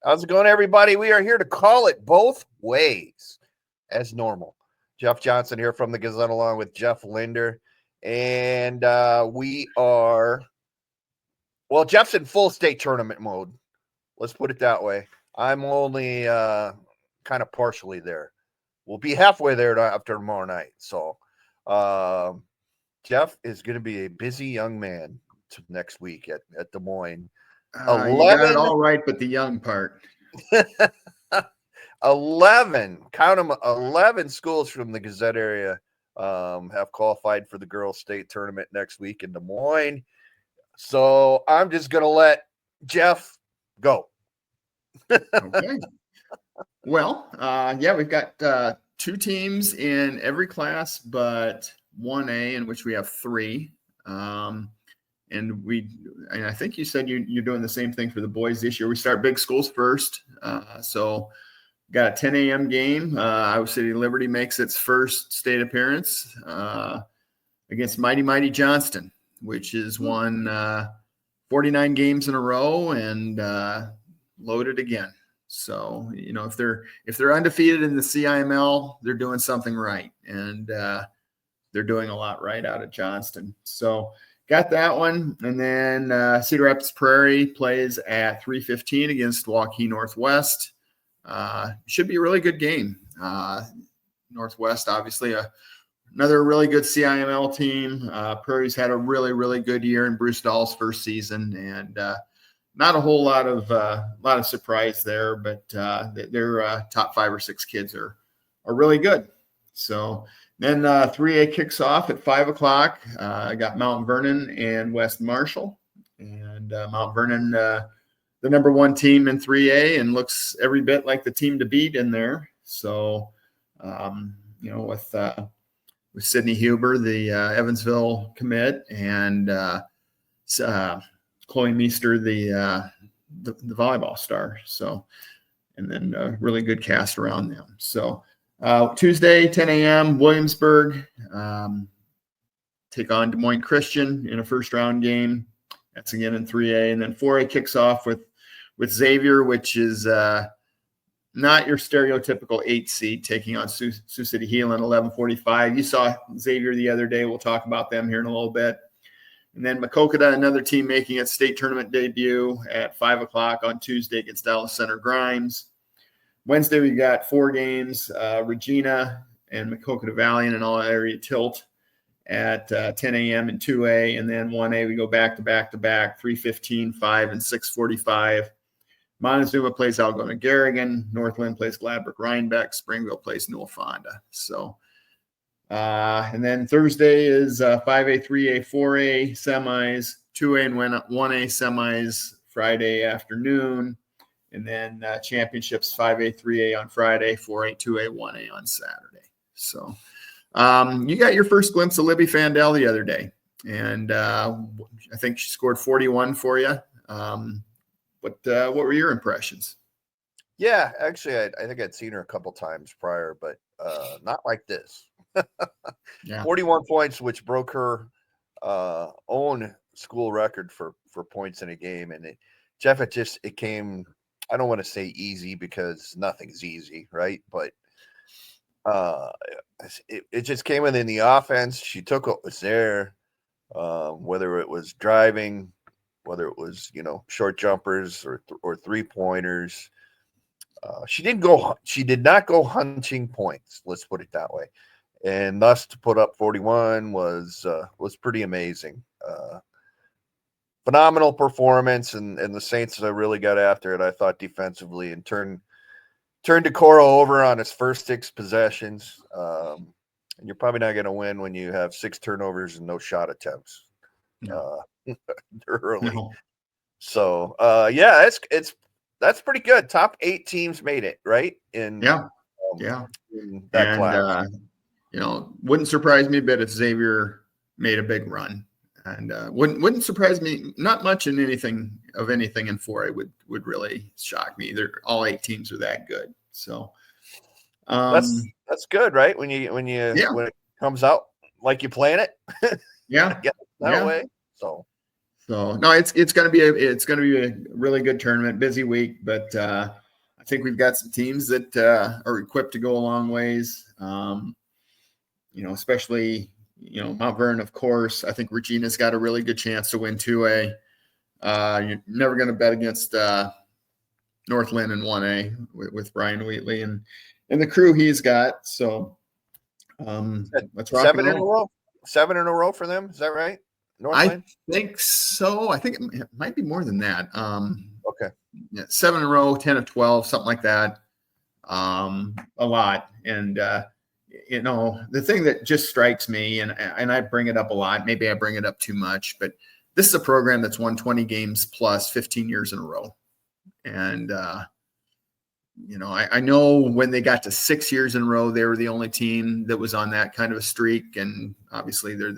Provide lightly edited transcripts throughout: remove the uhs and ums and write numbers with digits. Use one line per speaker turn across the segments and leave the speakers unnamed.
How's it going, everybody? We are here to call it both ways, as normal. Jeff Johnson here from the Gazette, along with Jeff Linder. And Jeff's in full state tournament mode. Let's put it that way. I'm only kind of partially there. We'll be halfway there after tomorrow night. So Jeff is going to be a busy young man next week at Des Moines.
You got it all right, but the young part.
11, count them, 11 schools from the Gazette area have qualified for the girls' state tournament next week in Des Moines. So I'm just going to let Jeff go.
Okay. Well, we've got 2 teams in every class, but 1A, in which we have 3. And I think you said you're doing the same thing for the boys this year. We start big schools first. So got a 10 a.m. game. Iowa City Liberty makes its first state appearance against Mighty Johnston, which has won 49 games in a row and loaded again. So, if they're undefeated in the CIML, they're doing something right. And they're doing a lot right out of Johnston. So got that one. And then Cedar Rapids Prairie plays at 3:15 against Waukee Northwest. Should be a really good game. Northwest, obviously, another really good CIML team. Prairie's had a really, really good year in Bruce Dahl's first season, and not a whole lot of surprise there. But their top 5 or 6 kids are really good. So then 3A kicks off at 5 o'clock. I got Mount Vernon and West Marshall, and Mount Vernon, the number 1 team in 3A, and looks every bit like the team to beat in there. So, with Sydney Huber, the Evansville commit, and Chloe Meester, the volleyball star. So, and then a really good cast around them. So Tuesday, 10 a.m., Williamsburg take on Des Moines Christian in a first round game. That's again in 3A. And then 4A kicks off with Xavier, which is not your stereotypical 8 seed, taking on Sioux City Heelan 11:45. You saw Xavier the other day. We'll talk about them here in a little bit. And then Maquoketa, another team making its state tournament debut at 5 o'clock on Tuesday against Dallas Center Grimes. Wednesday, we got 4 games, Regina and Maquoketa Valley and an all-area tilt at 10 a.m. in 2A. And then 1A, we go back to 3:15, 5, and 6:45. Montezuma plays Algona Garrigan. Northland plays Gladbrook Rhinebeck. Springville plays Newell Fonda. So, and then Thursday is 5A, 3A, 4A semis, 2A and 1A semis Friday afternoon. And then championships 5A, 3A on Friday, 4A, 2A, 1A on Saturday. So you got your first glimpse of Libby Fandel the other day. And I think she scored 41 for you. What were your impressions?
Yeah, actually, I think I'd seen her a couple times prior, but not like this. Yeah. 41 points, which broke her own school record for points in a game. And Jeff, it came, I don't want to say easy because nothing's easy, right? But it just came within the offense. She took what was there, whether it was driving, whether it was, short jumpers or 3-pointers. She did not go hunting points. Let's put it that way. And thus to put up 41 was pretty amazing. Phenomenal performance, and the Saints really got after it, I thought, defensively, and turned DeCoro over on his first 6 possessions. And you're probably not going to win when you have 6 turnovers and no shot attempts. No. Early. No. So that's pretty good. Top 8 teams made it, right? In that class.
Wouldn't surprise me a bit if Xavier made a big run, and wouldn't surprise me not much in anything in 4A would really shock me. All 8 teams are that good. So
that's good, right? When it comes out like you plan it.
Yeah.
That way.
So no, it's going to be a really good tournament, busy week, but I think we've got some teams that are equipped to go a long ways. Especially Mount Vernon, of course. I think Regina's got a really good chance to win 2A. You're never going to bet against Northland in 1A with Brian Wheatley and the crew he's got. So let's rock and roll.
7 in a row for them. Is that right? Northland?
I think so. I think it might be more than that.
Okay.
Yeah, 7 in a row, 10 of 12, something like that. A lot. And, the thing that just strikes me, and I bring it up a lot, maybe I bring it up too much, but this is a program that's won 20 games plus 15 years in a row. And, I know when they got to 6 years in a row, they were the only team that was on that kind of a streak. And obviously they're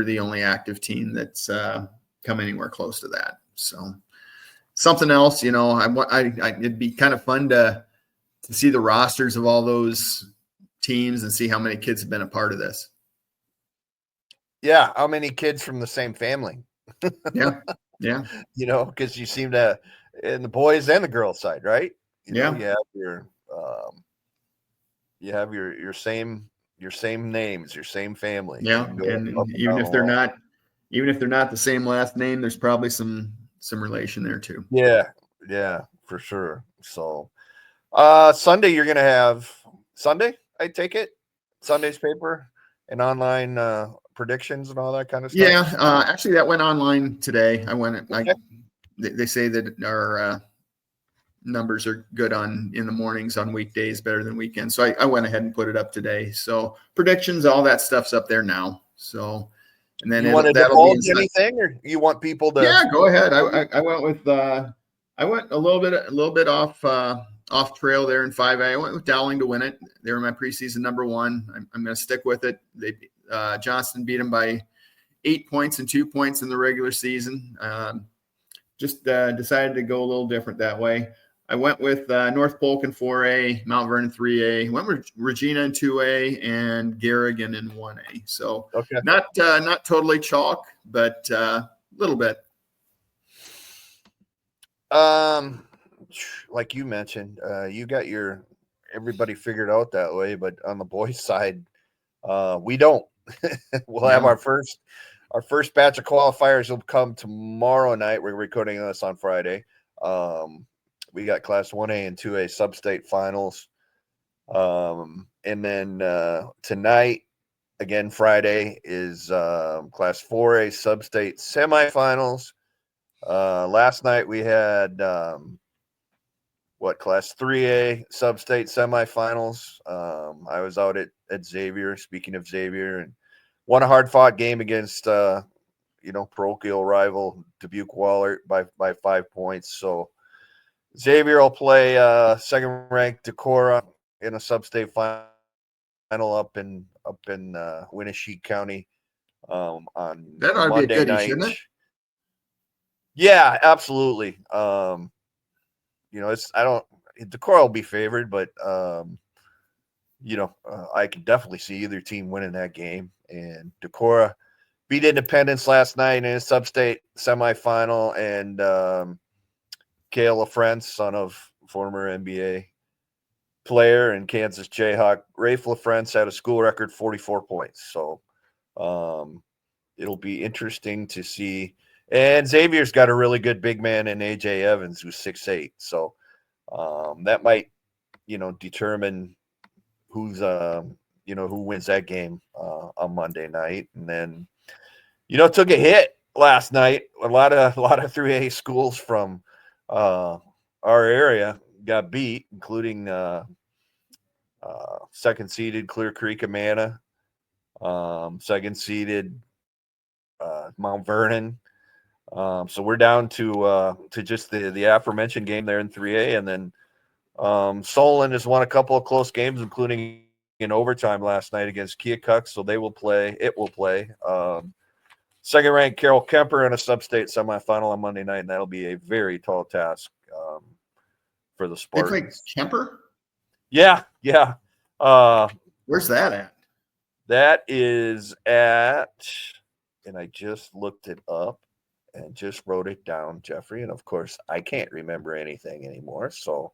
the only active team that's come anywhere close to that. So something else, it'd be kind of fun to see the rosters of all those teams and see how many kids have been a part of this.
Yeah. How many kids from the same family?
Yeah. Yeah.
Because you seem to, in the boys and the girls side, right? You have your same names, your same family.
Yeah. And even if they're not the same last name, there's probably some relation there too.
Yeah. Yeah, for sure. So Sunday, you're going to have Sunday, I take it, Sunday's paper and online predictions and all that kind of stuff.
Yeah. Actually that went online today. They say that our numbers are good in the mornings on weekdays, better than weekends. So I went ahead and put it up today. So predictions, all that stuff's up there now. So, and then
you want to divulge anything, or you want people to?
Yeah, go ahead. I went with I went a little bit off trail there in 5A. I went with Dowling to win it. They were my preseason number 1. I'm going to stick with it. Johnston beat them by 8 points and 2 points in the regular season. Just decided to go a little different that way. I went with North Polk in 4A, Mount Vernon 3A, went with Regina in 2A, and Garrigan in 1A. So not totally chalk, but a little bit.
Like you mentioned, you got everybody figured out that way, but on the boys' side, we don't. We'll have our first batch of qualifiers will come tomorrow night. We're recording this on Friday. We got Class 1A and 2A sub-state finals. And then tonight, again, Friday, is Class 4A sub-state semifinals. Last night we had Class 3A sub-state semifinals. I was out at Xavier, speaking of Xavier, and won a hard-fought game against parochial rival Dubuque Wahlert by 5 points. So Xavier will play second-ranked Decorah in a sub-state final up in Winneshiek County on
that ought
Monday
to be a goodie,
night.
shouldn't it?
Yeah, absolutely. Decorah will be favored, but I can definitely see either team winning that game. And Decorah beat Independence last night in a sub-state semifinal, and Kale LaFrance, son of former NBA player and Kansas Jayhawk, Rafe LaFrance had a school record 44 points. So it'll be interesting to see. And Xavier's got a really good big man in AJ Evans, who's 6'8". So that might, determine who's who wins that game on Monday night. And then, took a hit last night. A lot of 3A schools from our area got beat, including second seeded Clear Creek Amana, second seeded Mount Vernon. So we're down to just the aforementioned game there in 3A, and then Solon has won a couple of close games, including in overtime last night against Keokuk. So it will play. Second ranked Carroll Kemper in a sub-state semifinal on Monday night, and that'll be a very tall task for the Spartans.
They play Kemper?
Yeah.
Where's that at?
That is at, and I just looked it up, and just wrote it down, Jeffrey. And of course, I can't remember anything anymore. So,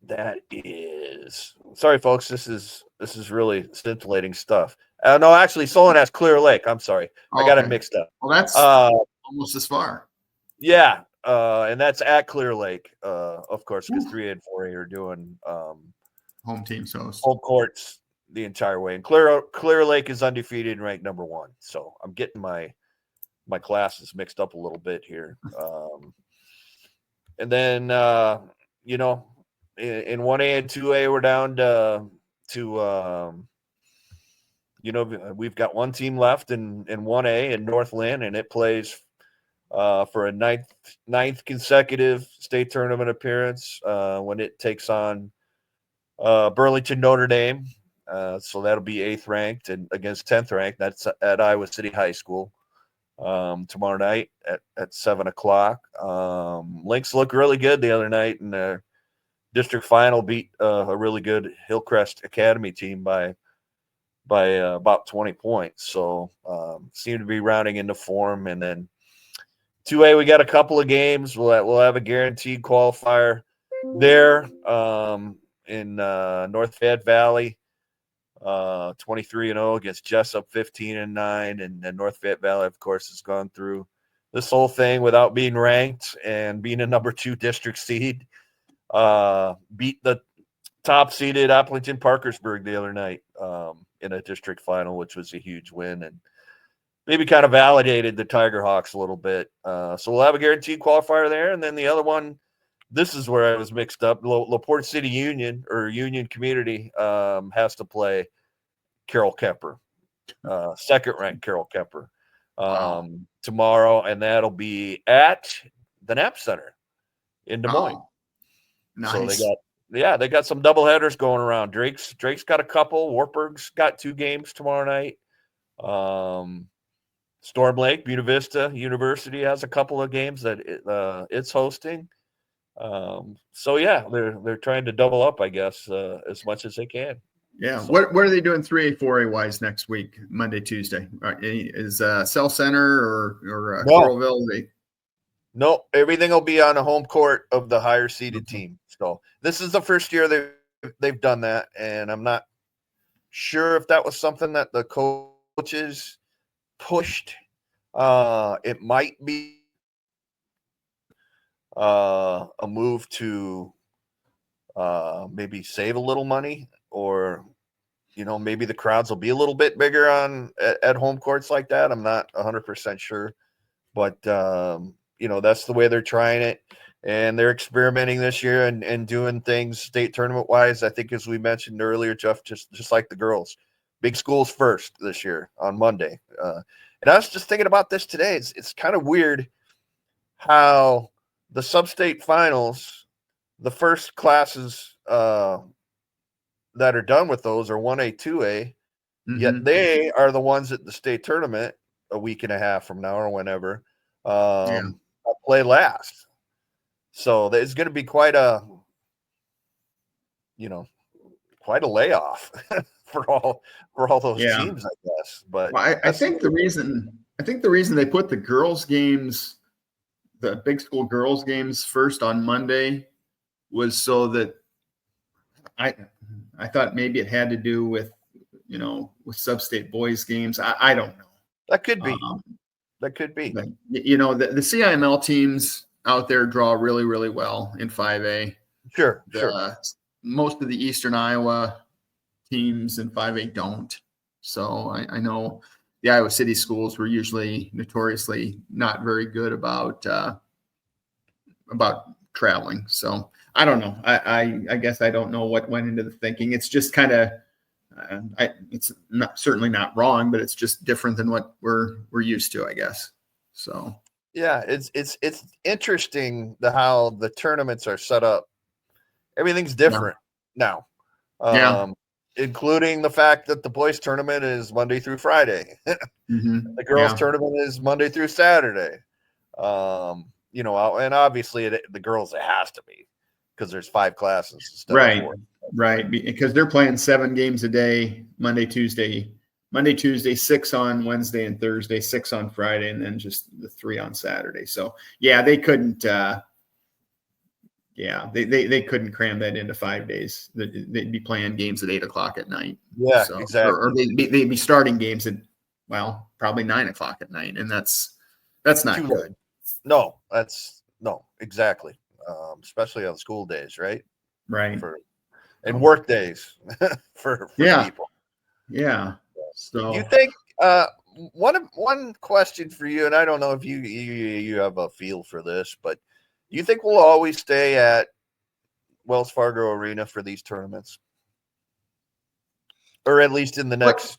that is sorry, folks. This is really scintillating stuff. No, actually, Solon has Clear Lake. I'm sorry, I got it
Okay.
mixed up.
Well, that's
Uh,
almost as far.
yeah, and that's at Clear Lake, of course, because 3A and 4A are doing
Home teams host.
home courts the entire way, and Clear Lake is undefeated and ranked number 1. So I'm getting my classes mixed up a little bit here. And then you know, in 1A and 2A, we're down to you know, we've got one team left in 1A in Northland, and it plays for a ninth consecutive state tournament appearance when it takes on Burlington Notre Dame. So that'll be 8th ranked and against 10th ranked. That's at Iowa City High School tomorrow night at 7 o'clock. Lynx looked really good the other night, and the district final beat a really good Hillcrest Academy team by about 20 points. So seem to be rounding into form. And then 2A, we got a couple of games. We'll have a guaranteed qualifier there in North Fayette Valley, 23-0 against Jessup, 15-9, and North Fayette Valley, of course, has gone through this whole thing without being ranked and being a number 2 district seed. Beat the top-seeded Appleton Parkersburg the other night in a district final, which was a huge win, and maybe kind of validated the Tiger Hawks a little bit. So we'll have a guaranteed qualifier there, and then the other one, this is where I was mixed up. LaPorte City Union or Union Community has to play Carroll Kemper, second-ranked Carroll Kemper tomorrow, and that'll be at the Knapp Center in Des Moines.
Nice.
So they got some doubleheaders going around. Drake's got a couple. Wartburg's got 2 games tomorrow night. Storm Lake, Buena Vista University has a couple of games that it's hosting. So yeah, they're trying to double up, I guess, as much as they can.
Yeah.
So,
what are they doing 3A, 4A wise next week, Monday, Tuesday? Is Cell Center or
no.
Coralville?
No, everything will be on a home court of the higher seeded team. So this is the first year they've done that, and I'm not sure if that was something that the coaches pushed. It might be a move to maybe save a little money, or maybe the crowds will be a little bit bigger at home courts like that. I'm not 100% sure, but that's the way they're trying it, and they're experimenting this year and doing things state tournament wise. I think, as we mentioned earlier, Jeff, just like the girls, big schools first this year on Monday. And I was just thinking about this today. It's kind of weird how the sub-state finals, the first classes that are done with those are 1A, 2A, yet they are the ones at the state tournament a week and a half from now or whenever play last. So there's going to be quite a layoff for all those teams, I guess. But
I think the reason they put the girls' games, the big school girls' games first on Monday, was so that I thought maybe it had to do with with sub-state boys games. I don't know.
That could be. That could be.
But, the CIML teams out there draw really, really well in 5A.
Sure.
Most of the Eastern Iowa teams in 5A don't. So I know the Iowa City schools were usually notoriously not very good about traveling. So I don't know. I guess I don't know what went into the thinking. It's just kind of it's certainly not wrong, but it's just different than what we're used to, I guess. So
yeah, it's interesting how the tournaments are set up. Everything's different now. Including the fact that the boys tournament is Monday through Friday. The girls tournament is Monday through Saturday. And obviously the girls, it has to be, because there's 5 classes instead of 4.
Right, because they're playing 7 games a day, Monday, Tuesday, Monday, Tuesday, 6 on Wednesday and Thursday, 6 on Friday, and then just the 3 on Saturday. So yeah, they couldn't. They couldn't cram that into 5 days. They'd be playing games at 8:00 at night.
Yeah,
so,
exactly.
Or they'd be starting games at probably 9:00 at night, and that's not
Too
good.
No, exactly. Especially on school days, right?
Right.
And work days for people.
Yeah. So
you think one question for you, and I don't know if you have a feel for this, but do you think we'll always stay at Wells Fargo Arena for these tournaments, or at least in the next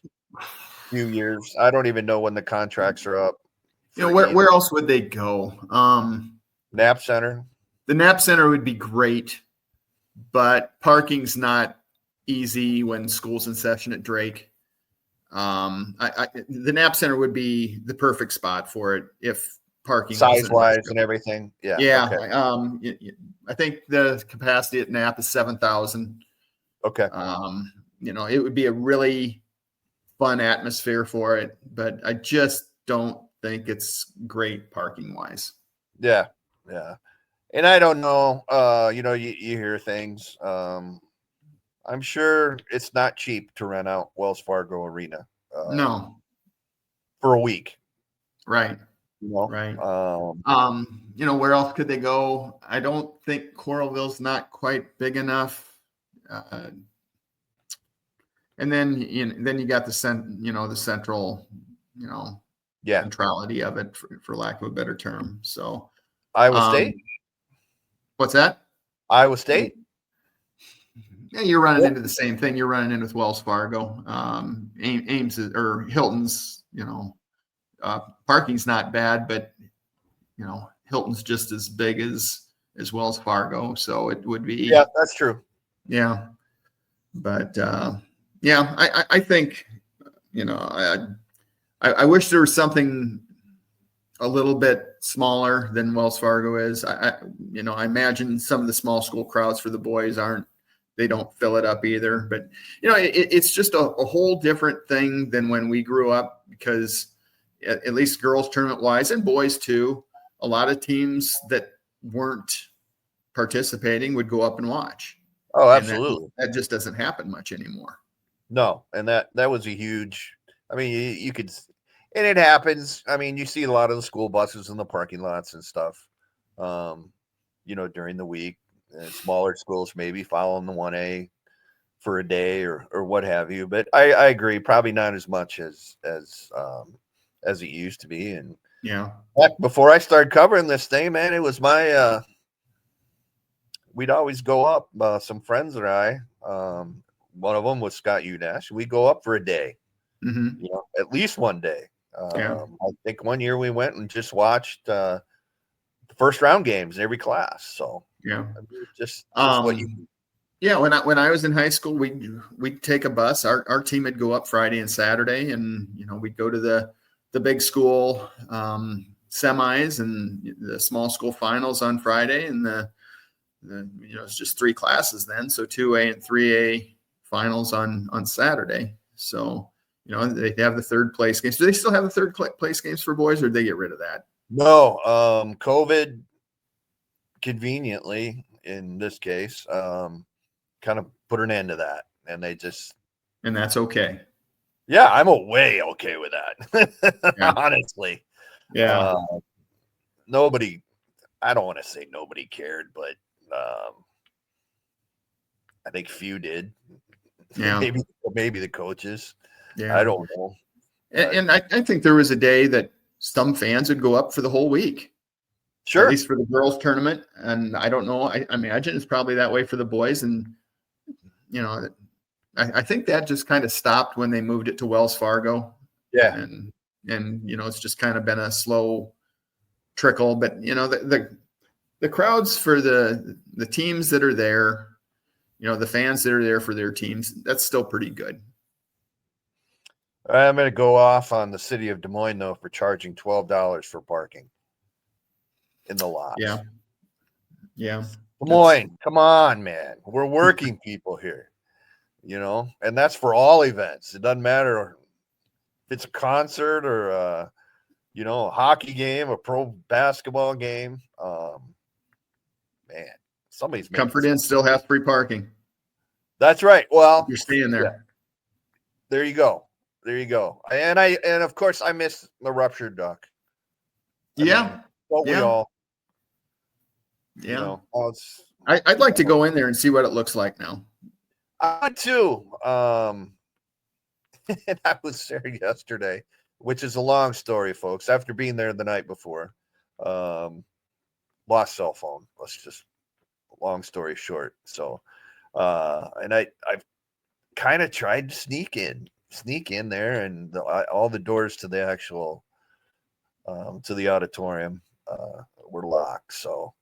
few years? I don't even know when the contracts are up.
Where else would they go?
Nap Center.
The Nap Center would be great, but parking's not easy when school's in session at Drake. The Nap Center would be the perfect spot for it if parking
size-wise and everything. Yeah.
Okay. I think the capacity at Nap is 7,000.
Okay.
It would be a really fun atmosphere for it, but I just don't think it's great parking wise.
Yeah. And I don't know. You hear things. I'm sure it's not cheap to rent out Wells Fargo Arena.
No.
For a week.
Right.
Right.
Where else could they go? I don't think Coralville's not quite big enough. And then you got the central, centrality of it, for lack of a better term. So
Iowa State.
What's that?
Iowa State.
Yeah, you're running into the same thing. You're running in with Wells Fargo. Ames or Hilton's, parking's not bad, but Hilton's just as big as Wells Fargo, so it would be.
Yeah, that's true.
Yeah, but I think I wish there was something a little bit smaller than Wells Fargo is. I imagine some of the small school crowds for the boys they don't fill it up either. But it's just a whole different thing than when we grew up, because at least girls tournament wise and boys too, a lot of teams that weren't participating would go up and watch.
Oh, absolutely.
That just doesn't happen much anymore.
No, and that was a huge. I mean, you could, and it happens. I mean, you see a lot of the school buses in the parking lots and stuff. During the week, smaller schools maybe following the 1A for a day or what have you. But I agree, probably not as much as it used to be. And
yeah,
before I started covering this thing, man, it was my. We'd always go up. Some friends and I. One of them was Scott Unash. We go up for a day, at least one day. I think one year we went and just watched the first round games in every class. So just what you.
Yeah, when I was in high school, we'd take a bus. Our team would go up Friday and Saturday, and we'd go to the big school semis and the small school finals on Friday, and it's just 3 classes then, so 2A and 3A finals on Saturday. So they have the third place games. Do they still have the third place games for boys, or did they get rid of that?
No, COVID conveniently in this case kind of put an end to that, and
that's okay.
Yeah, I'm way okay with that. Honestly.
Yeah.
Nobody, I don't want to say nobody cared, but I think few did.
Yeah.
Maybe the coaches.
Yeah.
I don't know.
And I think there was a day that some fans would go up for the whole week.
Sure.
At least for the girls tournament. And I don't know. I imagine it's probably that way for the boys. And, I think that just kind of stopped when they moved it to Wells Fargo.
Yeah.
And it's just kind of been a slow trickle. But, the crowds for the teams that are there, the fans that are there for their teams, that's still pretty good.
I'm going to go off on the city of Des Moines, though, for charging $12 for parking in the lots.
Yeah. Yeah.
Des Moines, come on, man. We're working people here, and that's for all events. It doesn't matter it's a concert or a hockey game, a pro basketball game, man, somebody's making
Comfort Inn still has free parking.
That's right. Well,
You're staying there.
Yeah. There you go. And of course I miss the ruptured duck. We all.
Yeah.
I'd
like to go in there and see what it looks like now.
I too. And I was there yesterday, which is a long story, folks. After being there the night before, lost cell phone. Let's just long story short. So, and I've kind of tried to sneak in there, and all the doors to the actual to the auditorium were locked. So,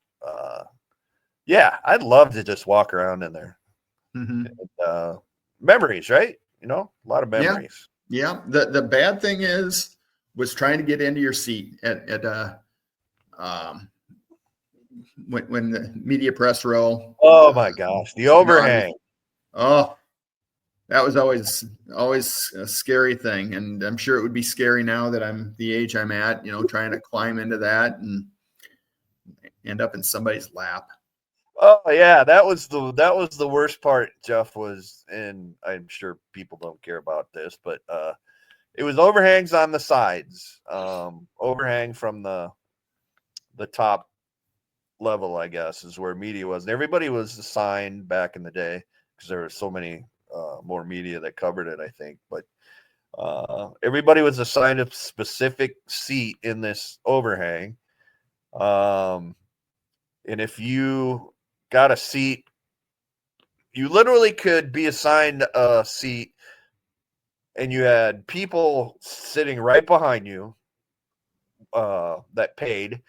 yeah, I'd love to just walk around in there.
Mm-hmm.
And, memories, right? A lot of memories.
Yeah. The bad thing was trying to get into your seat at when the media press row.
Oh my gosh, the overhang.
That was always a scary thing, and I'm sure it would be scary now that I'm the age I'm at. Trying to climb into that and end up in somebody's lap.
Oh yeah, that was the worst part, Jeff, and I'm sure people don't care about this, but it was overhangs on the sides, overhang from the top level, I guess, is where media was. And everybody was assigned back in the day because there were so many more media that covered it, I think. But everybody was assigned a specific seat in this overhang. And if you got a seat, you literally could be assigned a seat and you had people sitting right behind you that paid,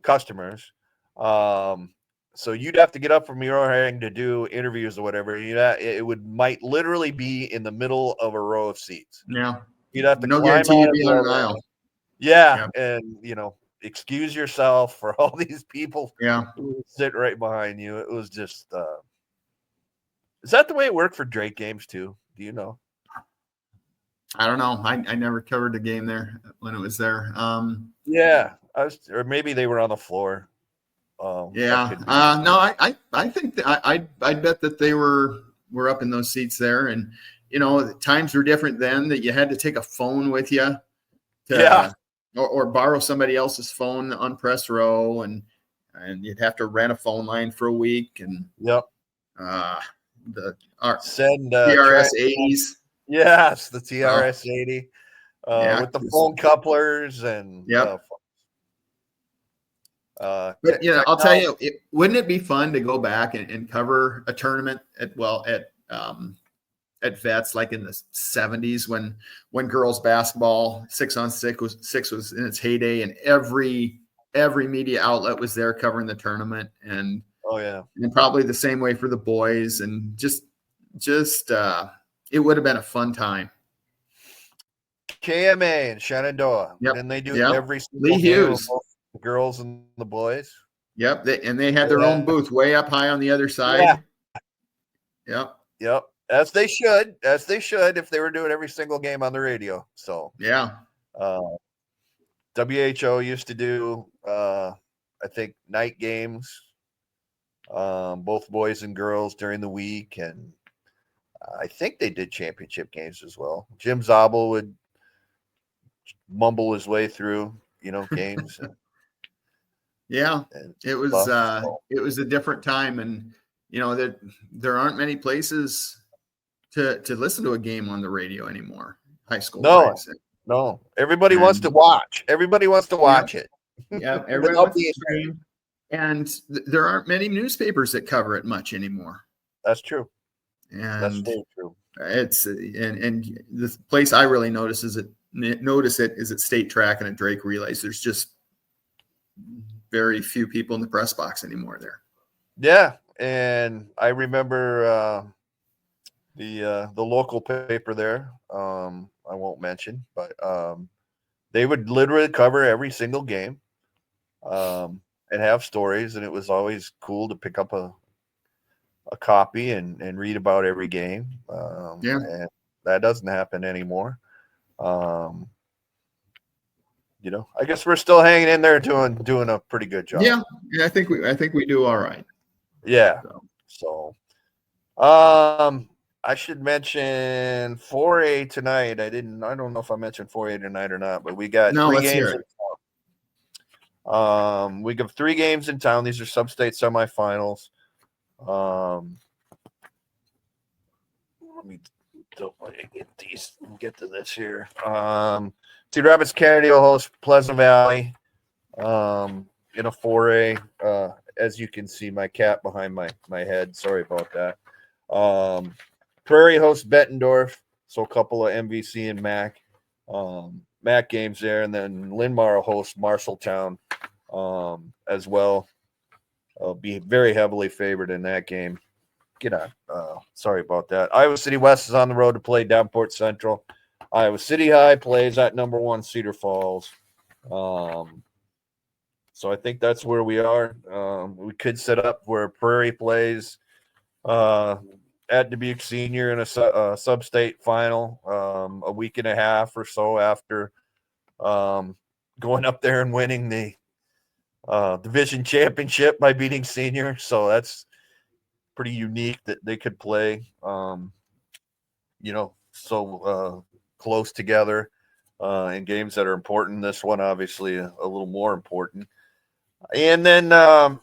customers. So you'd have to get up from your overhang to do interviews or whatever. It might literally be in the middle of a row of seats.
Yeah.
You'd have to
no
climb
guarantee you'd
out
be on an aisle.
Yeah. And excuse yourself for all these people who sit right behind you. It was just is that the way it worked for Drake games too? Do you know?
I don't know. I never covered the game there when it was there.
Yeah, or maybe they were on the floor.
No, I think I'd bet that they were up in those seats there, and times were different then. That you had to take a phone with you, or borrow somebody else's phone on press row, and you'd have to rent a phone line for a week, and
send
TRS 80s.
Yes, the TRS 80 with the phone couplers and
but I'll tell you, wouldn't it be fun to go back and cover a tournament at Vets like in the 70s when girls basketball 6-on-6 was in its heyday, and every media outlet was there covering the tournament, and and probably the same way for the boys, and just it would have been a fun time.
KMA in Shenandoah. Didn't they do every single
Lee Hughes,
game, the girls and the boys?
Yep, they had their own booth way up high on the other side.
Yep. As they should, if they were doing every single game on the radio. So WHO used to do I think night games, both boys and girls during the week, and I think they did championship games as well. Jim Zabel would mumble his way through, games.
It was a different time, and there aren't many places to listen to a game on the radio anymore. High school.
No. Everybody wants to watch. Everybody wants to watch it.
Yeah, everybody wants to stream. And there aren't many newspapers that cover it much anymore.
That's true.
And
that's very true.
It's and the place I really notice it is at State Track and at Drake Relays. There's just very few people in the press box anymore there.
Yeah, and I remember the local paper there. I won't mention, but they would literally cover every single game, and have stories, and it was always cool to pick up a copy and read about every game. And that doesn't happen anymore. Um, I guess we're still hanging in there doing a pretty good job.
Yeah, I think we do all right.
Yeah. So, I should mention 4A tonight. I don't know if I mentioned 4A tonight or not, but we got
No,
3
let's
games.
hear it.
We got 3 games in town. These are sub-state semifinals. Let me get to this here. Cedar Rapids Kennedy will host Pleasant Valley in a 4A. As you can see, my cat behind my head. Sorry about that. Prairie hosts Bettendorf, so a couple of MVC and MAC games there, and then Lindmar will host Marshalltown as well. I'll be very heavily favored in that game. Get on. Sorry about that. Iowa City West is on the road to play Davenport Central. Iowa City High plays at number 1 Cedar Falls. So I think that's where we are. We could set up where Prairie plays at Dubuque Senior in a sub-state final a week and a half or so after going up there and winning the division championship by beating Senior. So that's pretty unique that they could play, so close together in games that are important. This one, obviously, a little more important. And then, I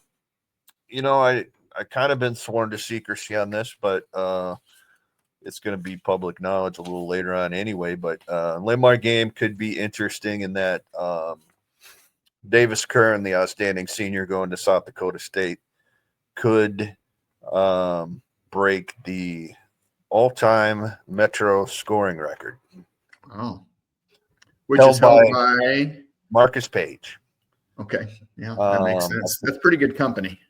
kind of been sworn to secrecy on this, but it's going to be public knowledge a little later on anyway. But Lindmar game could be interesting in that Davis Kern, the outstanding senior going to South Dakota State, could break the all-time Metro scoring record.
Oh, which is held by
Marcus Page.
Okay, yeah, that makes sense. That's pretty good company.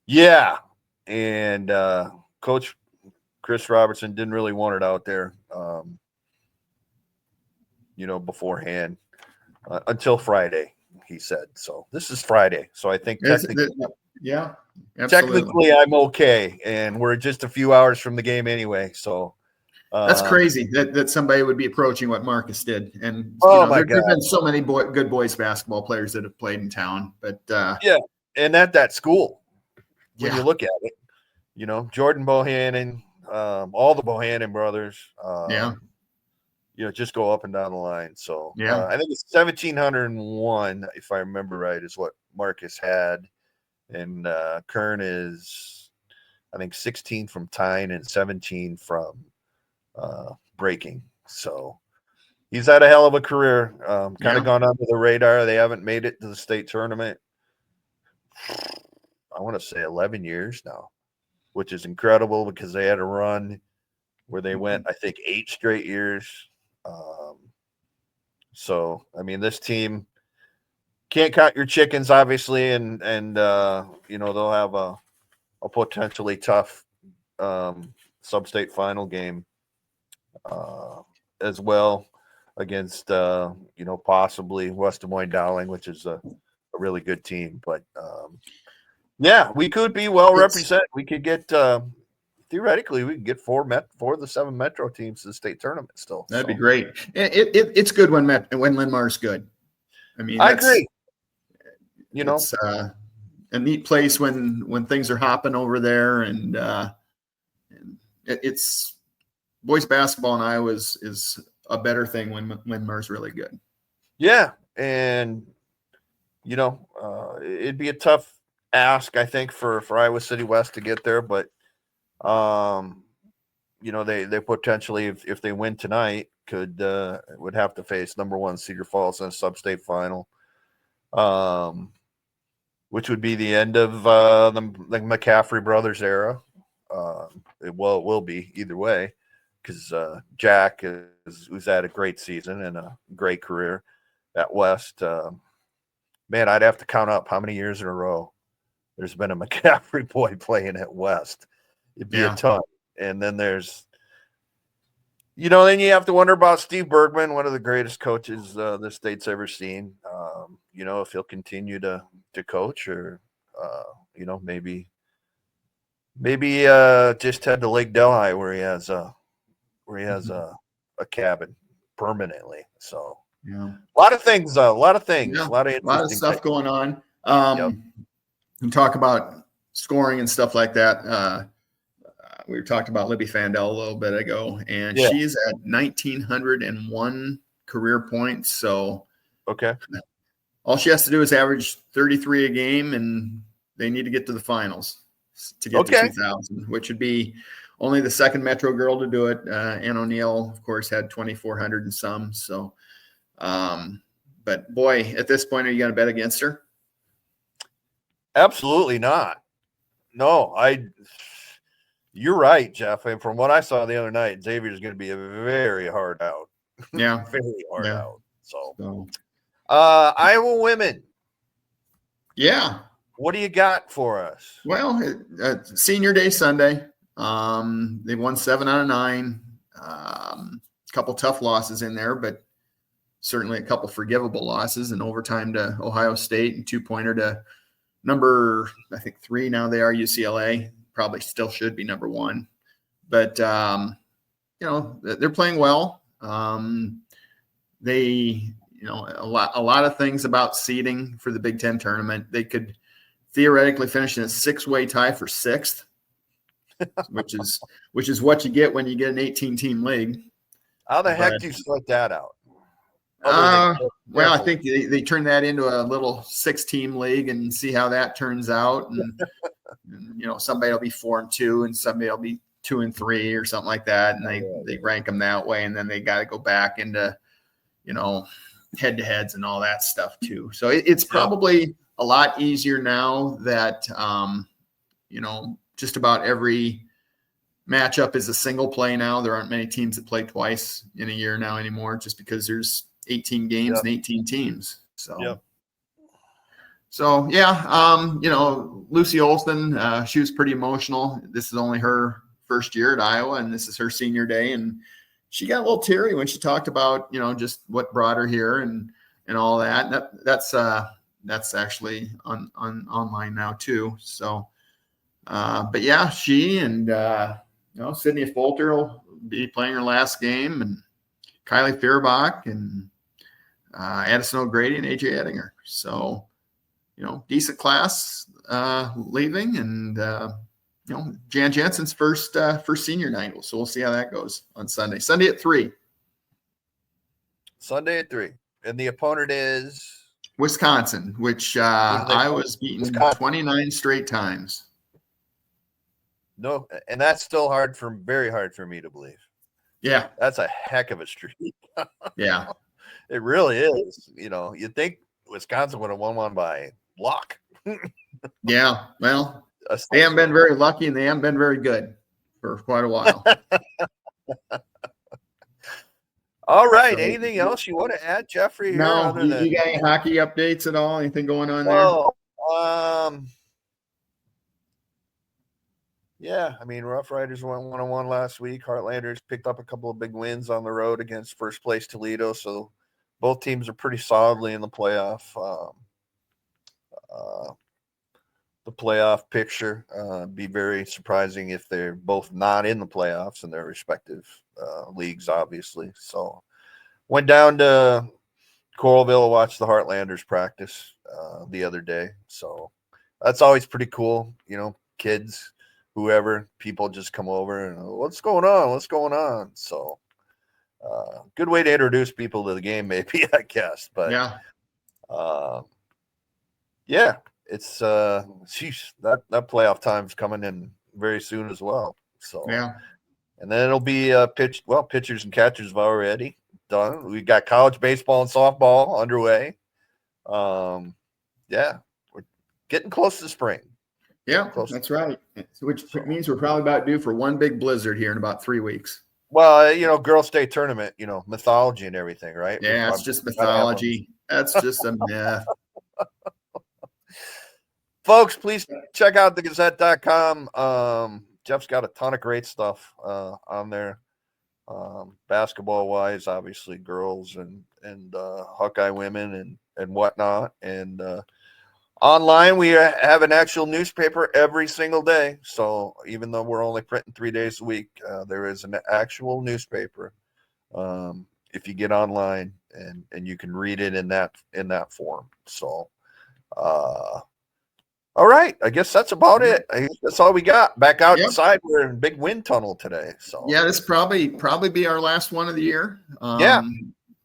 Yeah, and Coach Chris Robertson didn't really want it out there, beforehand until Friday. He said so. This is Friday, so I think technically,
yeah, absolutely.
Technically, I'm okay, and we're just a few hours from the game anyway. So
that's crazy that somebody would be approaching what Marcus did. And there's been so many good boys basketball players that have played in town, but
yeah, and at that school, when you look at it, Jordan Bohannon, all the Bohannon brothers, just go up and down the line. So I think it's 1,701, if I remember right, is what Marcus had. And Kern is, I think, 16 from tying and 17 from breaking. So he's had a hell of a career. Kind of gone under the radar. They haven't made it to the state tournament, I want to say 11 years now, which is incredible because they had a run where they went, I think, 8 straight years. So, I mean, this team can't count your chickens, obviously, and they'll have a potentially tough sub-state final game as well against possibly West Des Moines Dowling, which is a really good team. But we could be well represented. We could get theoretically we could get 4 of the 7 Metro teams to the state tournament still.
That'd be great. It's good when Lindmar's good. I mean,
I agree.
It's a neat place when things are hopping over there, and it's boys basketball in Iowa is a better thing when Lindmar's really good. Yeah,
and it'd be a tough ask, I think, for Iowa City West to get there, but they potentially, if they win tonight, would have to face number 1 Cedar Falls in a sub-state final. Which would be the end of the McCaffrey brothers era. It will be either way because Jack who's had a great season and a great career at West. Man, I'd have to count up how many years in a row there's been a McCaffrey boy playing at West. It'd be a ton. And then there's, then you have to wonder about Steve Bergman, one of the greatest coaches the state's ever seen. If he'll continue to coach or, maybe just head to Lake Delhi where he has a cabin permanently. So
Yeah.
a lot of things, a lot of
Yeah.
interesting
stuff
things.
going on.
Yep.
You talk about scoring and stuff like that. We talked about Libby Fandel a little bit ago, and
Yeah.
she's at 1,901 career points. So
Okay.
all she has to do is average 33 a game, and they need to get to the finals to get to 2,000, which would be only the second Metro girl to do it. Ann O'Neill, of course, had 2,400 and some. So, but boy, at this point, are you going to bet against her?
Absolutely not. No, you're right, Jeff. And from what I saw the other night, Xavier's going to be a very hard out.
Yeah.
Very hard out. So, Iowa women.
Yeah.
What do you got for us?
Well, Senior Day Sunday. They won 7 out of 9. A couple tough losses in there, but certainly a couple forgivable losses. And overtime to Ohio State and 2-pointer to number, I think 3 now they are, UCLA. Probably still should be number 1. But, they're playing well. They, a lot of things about seeding for the Big Ten tournament. They could theoretically finish in a 6-way tie for 6th, which is what you get when you get an 18-team league.
How the heck do you sort that out?
Well, I think they turn that into a little 6-team league and see how that turns out. And, somebody will be 4-2 and somebody will be 2-3 or something like that. And they rank them that way. And then they got to go back into, head-to-heads and all that stuff too. So it's probably a lot easier now that, just about every matchup is a single play now. There aren't many teams that play twice in a year now anymore, just because there's 18 games and 18 teams. So, Lucy Olson, she was pretty emotional. This is only her first year at Iowa, and this is her senior day. And she got a little teary when she talked about, just what brought her here and all that. That's actually on online now too. So, but yeah, she and Sydney Folter will be playing her last game, and Kylie Feuerbach and Addison O'Grady and AJ Ettinger. So, decent class leaving, and Jan Jensen's first senior night. So we'll see how that goes on Sunday. Sunday at 3.
Sunday at 3, and the opponent is
Wisconsin, which Iowa's beaten 29 straight times.
No, and that's still very hard for me to believe.
Yeah.
That's a heck of a streak.
Yeah.
It really is. You'd think Wisconsin would have won one by luck.
Yeah. Well, they haven't been very lucky, and they haven't been very good for quite a while.
All right. Anything else you want to add, Jeffrey?
No. You got any hockey updates at all? Anything going on there?
Yeah, Rough Riders went 1-1 last week. Heartlanders picked up a couple of big wins on the road against first place Toledo. So both teams are pretty solidly in the playoff. The playoff picture. Be very surprising if they're both not in the playoffs in their respective leagues, obviously. So went down to Coralville to watch the Heartlanders practice the other day. So that's always pretty cool. Kids, whoever, people just come over and what's going on. So good way to introduce people to the game, maybe, I guess. But it's that playoff time's coming in very soon as well. So and then it'll be pitchers and catchers have already done. We got college baseball and softball underway. We're getting close to spring.
Yeah, that's right. Which means we're probably about due for one big blizzard here in about 3 weeks.
Well, girls' state tournament, mythology and everything, right?
Yeah, it's just mythology. That's just a myth.
Folks, please check out thegazette.com. Jeff's got a ton of great stuff on there. Basketball wise, obviously girls and Hawkeye women and whatnot. And online, we have an actual newspaper every single day. So even though we're only printing 3 days a week, there is an actual newspaper if you get online and you can read it in that form. So, all right, I guess that's about it. I guess that's all we got. Back outside, we're in big wind tunnel today. So
yeah, this probably be our last one of the year.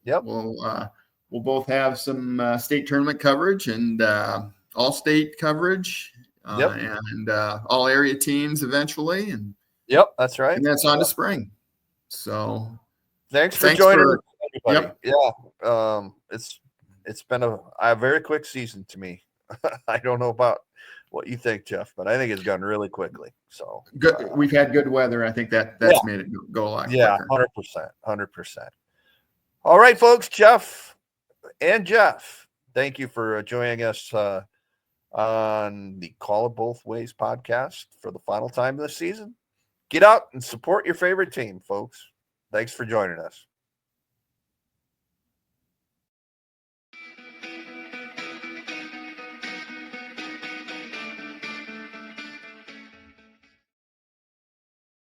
Yep.
We'll both have some state tournament coverage and all state coverage, and all area teams eventually, and
yep, that's right.
And that's on to spring. So
thanks for joining us, everybody. Yeah, it's been a very quick season to me. I don't know about what you think, Jeff, but I think it's gone really quickly. So
good. We've had good weather. I think that's made it go a lot quicker.
100%. All right, folks, Jeff and Jeff, thank you for joining us on the Call It Both Ways podcast for the final time this season. Get out and support your favorite team, folks. Thanks for joining us.